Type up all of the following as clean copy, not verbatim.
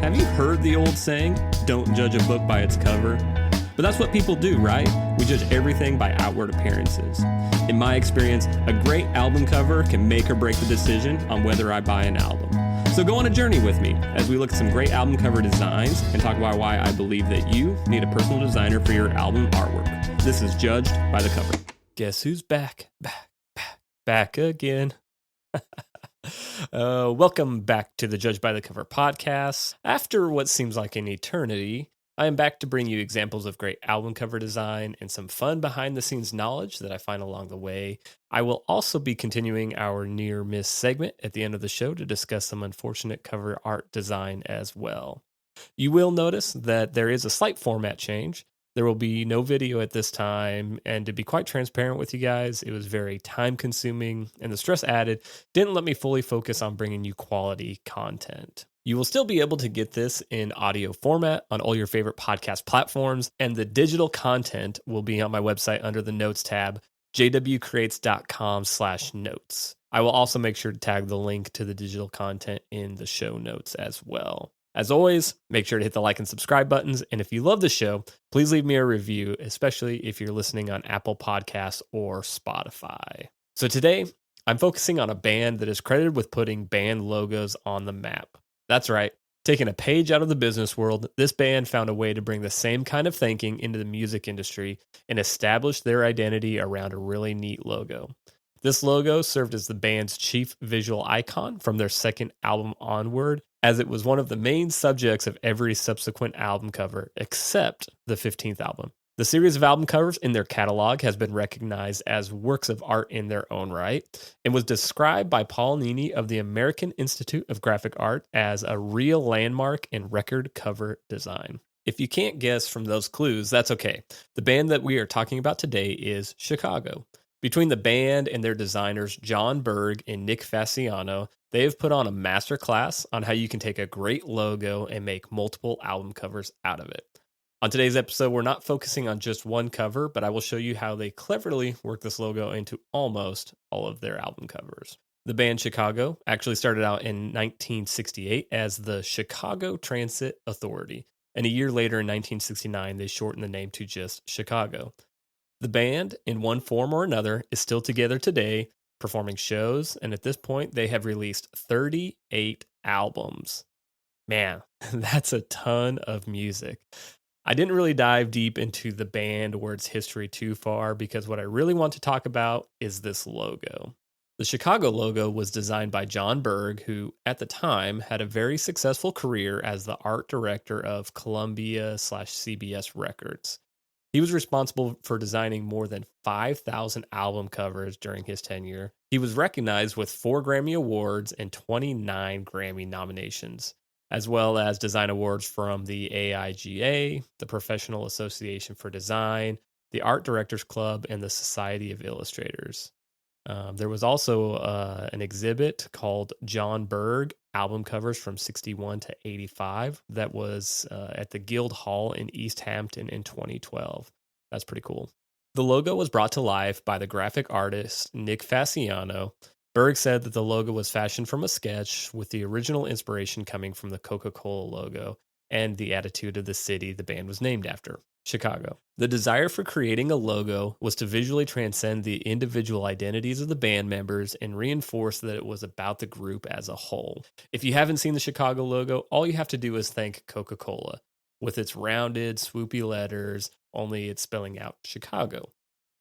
Have you heard the old saying, don't judge a book by its cover? But that's what people do, right? We judge everything by outward appearances. In my experience, a great album cover can make or break the decision on whether I buy an album. So go on a journey with me as we look at some great album cover designs and talk about why I believe that you need a personal designer for your album artwork. This is Judged by the Cover. Guess who's back again? Welcome back to the Judged by the Cover podcast. After what seems like an eternity, I am back to bring you examples of great album cover design and some fun behind-the-scenes knowledge that I find along the way. I will also be continuing our near-miss segment at the end of the show to discuss some unfortunate cover art design as well. You will notice that there is a slight format change. There will be no video at this time, and to be quite transparent with you guys, it was very time-consuming, and the stress added didn't let me fully focus on bringing you quality content. You will still be able to get this in audio format on all your favorite podcast platforms, and the digital content will be on my website under the Notes tab, jwcreates.com/notes. I will also make sure to tag the link to the digital content in the show notes as well. As always, make sure to hit the like and subscribe buttons, and if you love the show, please leave me a review, especially if you're listening on Apple Podcasts or Spotify. So today, I'm focusing on a band that is credited with putting band logos on the map. That's right. Taking a page out of the business world, this band found a way to bring the same kind of thinking into the music industry and establish their identity around a really neat logo. This logo served as the band's chief visual icon from their second album onward, as it was one of the main subjects of every subsequent album cover, except the 15th album. The series of album covers in their catalog has been recognized as works of art in their own right, and was described by Paul Nini of the American Institute of Graphic Art as a real landmark in record cover design. If you can't guess from those clues, that's okay. The band that we are talking about today is Chicago. Between the band and their designers, John Berg and Nick Fasciano, they have put on a masterclass on how you can take a great logo and make multiple album covers out of it. On today's episode, we're not focusing on just one cover, but I will show you how they cleverly work this logo into almost all of their album covers. The band Chicago actually started out in 1968 as the Chicago Transit Authority, and a year later in 1969, they shortened the name to just Chicago. The band, in one form or another, is still together today, performing shows, and at this point, they have released 38 albums. Man, that's a ton of music. I didn't really dive deep into the band or its history too far because what I really want to talk about is this logo. The Chicago logo was designed by John Berg, who at the time had a very successful career as the art director of Columbia/CBS Records. He was responsible for designing more than 5,000 album covers during his tenure. He was recognized with 4 Grammy Awards and 29 Grammy nominations, as well as design awards from the AIGA, the Professional Association for Design, the Art Directors Club, and the Society of Illustrators. There was also an exhibit called John Berg Album Covers from 61 to 85 that was at the Guild Hall in East Hampton in 2012. That's pretty cool. The logo was brought to life by the graphic artist Nick Fasciano. Berg said that the logo was fashioned from a sketch, with the original inspiration coming from the Coca-Cola logo and the attitude of the city the band was named after, Chicago. The desire for creating a logo was to visually transcend the individual identities of the band members and reinforce that it was about the group as a whole. If you haven't seen the Chicago logo, all you have to do is thank Coca-Cola, with its rounded, swoopy letters, only it's spelling out Chicago.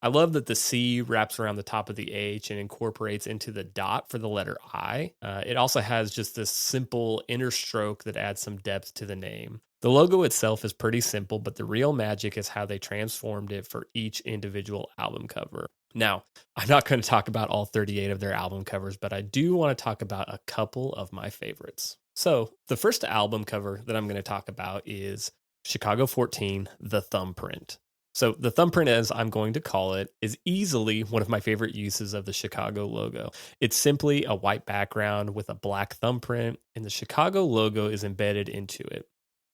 I love that the C wraps around the top of the H and incorporates into the dot for the letter I. It also has just this simple inner stroke that adds some depth to the name. The logo itself is pretty simple, but the real magic is how they transformed it for each individual album cover. Now, I'm not going to talk about all 38 of their album covers, but I do want to talk about a couple of my favorites. So, the first album cover that I'm going to talk about is Chicago 14, The Thumbprint. So the thumbprint, as I'm going to call it, is easily one of my favorite uses of the Chicago logo. It's simply a white background with a black thumbprint, and the Chicago logo is embedded into it.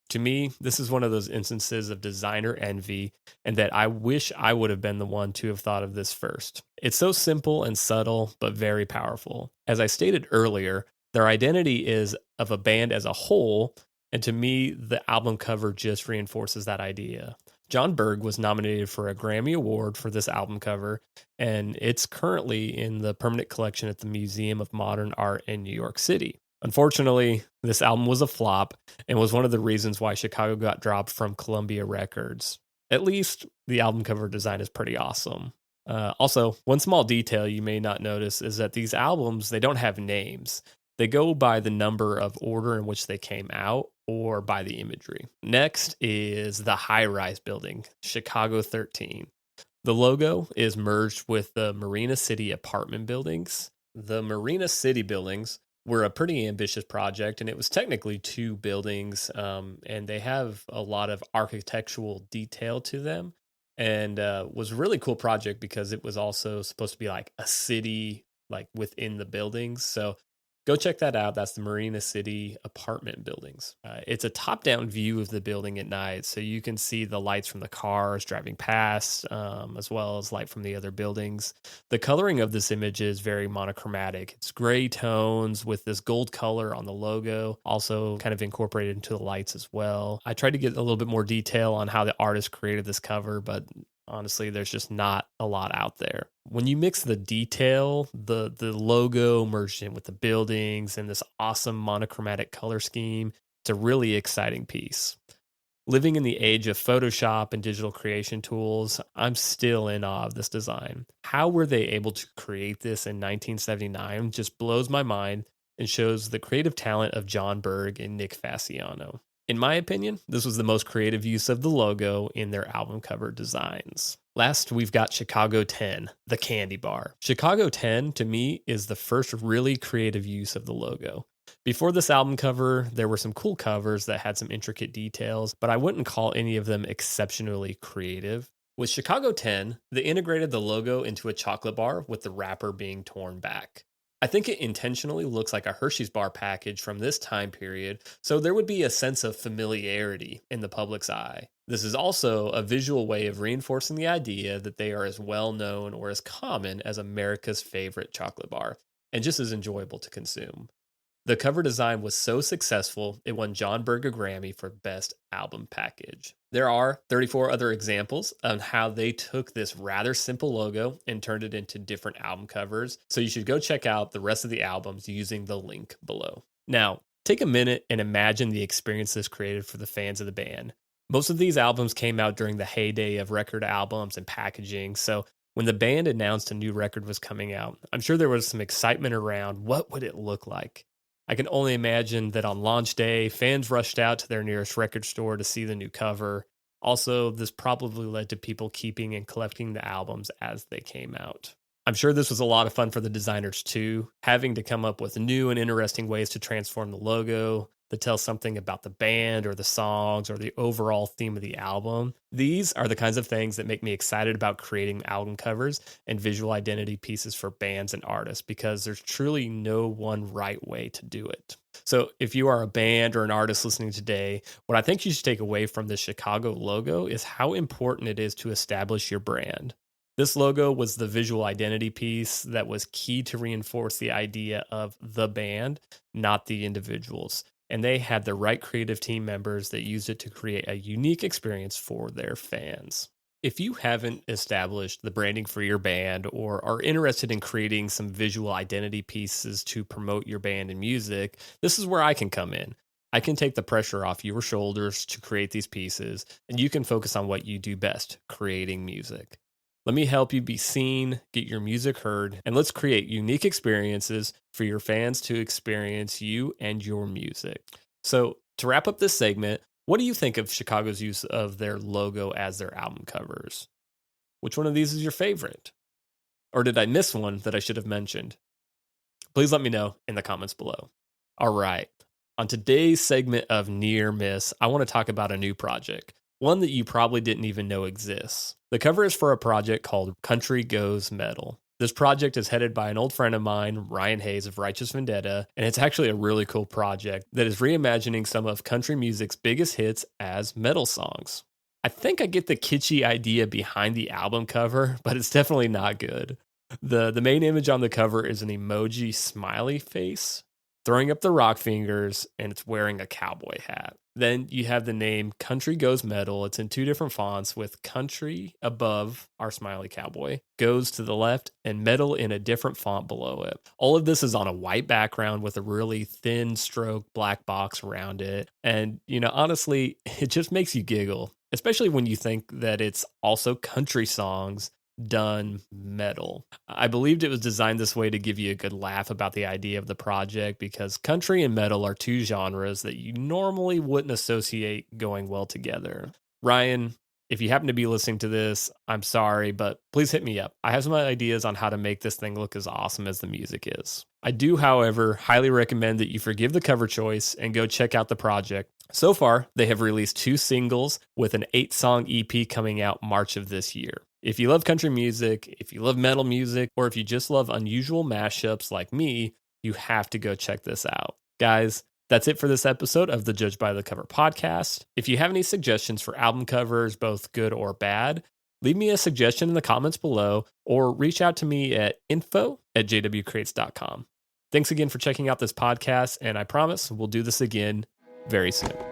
To me, this is one of those instances of designer envy, and that I wish I would have been the one to have thought of this first. It's so simple and subtle, but very powerful. As I stated earlier, their identity is of a band as a whole, And to me, the album cover just reinforces that idea. John Berg was nominated for a Grammy Award for this album cover, and it's currently in the permanent collection at the Museum of Modern Art in New York City. Unfortunately, this album was a flop and was one of the reasons why Chicago got dropped from Columbia Records. At least the album cover design is pretty awesome. Also, one small detail you may not notice is that these albums, they don't have names. They go by the number of order in which they came out or by the imagery. Next is the high-rise building, Chicago 13. The logo is merged with the Marina City apartment buildings. The Marina City buildings were a pretty ambitious project, and it was technically two buildings, and they have a lot of architectural detail to them, and was a really cool project because it was also supposed to be like a city like within the buildings. So go check that out. That's the Marina City apartment buildings. It's a top-down view of the building at night, so you can see the lights from the cars driving past, as well as light from the other buildings. The coloring of this image is very monochromatic. It's gray tones with this gold color on the logo, also kind of incorporated into the lights as well. I tried to get a little bit more detail on how the artist created this cover, but honestly, there's just not a lot out there. When you mix the detail, the logo merged in with the buildings and this awesome monochromatic color scheme, it's a really exciting piece. Living in the age of Photoshop and digital creation tools, I'm still in awe of this design. How were they able to create this in 1979 just blows my mind and shows the creative talent of John Berg and Nick Fasciano. In my opinion, this was the most creative use of the logo in their album cover designs. Last, we've got Chicago 10, the candy bar. Chicago 10, to me, is the first really creative use of the logo. Before this album cover, there were some cool covers that had some intricate details, but I wouldn't call any of them exceptionally creative. With Chicago 10, they integrated the logo into a chocolate bar with the wrapper being torn back. I think it intentionally looks like a Hershey's bar package from this time period, so there would be a sense of familiarity in the public's eye. This is also a visual way of reinforcing the idea that they are as well known or as common as America's favorite chocolate bar, and just as enjoyable to consume. The cover design was so successful, it won John Berg a Grammy for Best Album Package. There are 34 other examples on how they took this rather simple logo and turned it into different album covers, so you should go check out the rest of the albums using the link below. Now, take a minute and imagine the experience this created for the fans of the band. Most of these albums came out during the heyday of record albums and packaging, so when the band announced a new record was coming out, I'm sure there was some excitement around what would it look like. I can only imagine that on launch day, fans rushed out to their nearest record store to see the new cover. Also, this probably led to people keeping and collecting the albums as they came out. I'm sure this was a lot of fun for the designers too, having to come up with new and interesting ways to transform the logo, to tell something about the band or the songs or the overall theme of the album. These are the kinds of things that make me excited about creating album covers and visual identity pieces for bands and artists, because there's truly no one right way to do it. So if you are a band or an artist listening today, what I think you should take away from the Chicago logo is how important it is to establish your brand. This logo was the visual identity piece that was key to reinforce the idea of the band, not the individuals. And they had the right creative team members that used it to create a unique experience for their fans. If you haven't established the branding for your band or are interested in creating some visual identity pieces to promote your band and music, this is where I can come in. I can take the pressure off your shoulders to create these pieces, and you can focus on what you do best, creating music. Let me help you be seen, get your music heard, and let's create unique experiences for your fans to experience you and your music. So, to wrap up this segment, what do you think of Chicago's use of their logo as their album covers? Which one of these is your favorite? Or did I miss one that I should have mentioned? Please let me know in the comments below. All right, on today's segment of Near Miss, I want to talk about a new project. One that you probably didn't even know exists. The cover is for a project called Country Goes Metal. This project is headed by an old friend of mine, Ryan Hayes of Righteous Vendetta, and it's actually a really cool project that is reimagining some of country music's biggest hits as metal songs. I think I get the kitschy idea behind the album cover, but it's definitely not good. The main image on the cover is an emoji smiley face. throwing up the rock fingers, and it's wearing a cowboy hat. Then you have the name Country Goes Metal. It's in 2 different fonts with country above our smiley cowboy, goes to the left, and metal in a different font below it. All of this is on a white background with a really thin stroke black box around it. And, honestly, it just makes you giggle, especially when you think that it's also country songs done metal. I believed it was designed this way to give you a good laugh about the idea of the project, because country and metal are 2 genres that you normally wouldn't associate going well together. Ryan, if you happen to be listening to this, I'm sorry, but please hit me up. I have some ideas on how to make this thing look as awesome as the music is. I do, however, highly recommend that you forgive the cover choice and go check out the project. So far, they have released 2 singles with an 8-song EP coming out March of this year. If you love country music, if you love metal music, or if you just love unusual mashups like me, you have to go check this out. Guys, that's it for this episode of the Judge by the Cover podcast. If you have any suggestions for album covers, both good or bad, leave me a suggestion in the comments below or reach out to me at info@jwcrates.com. Thanks again for checking out this podcast, and I promise we'll do this again very soon.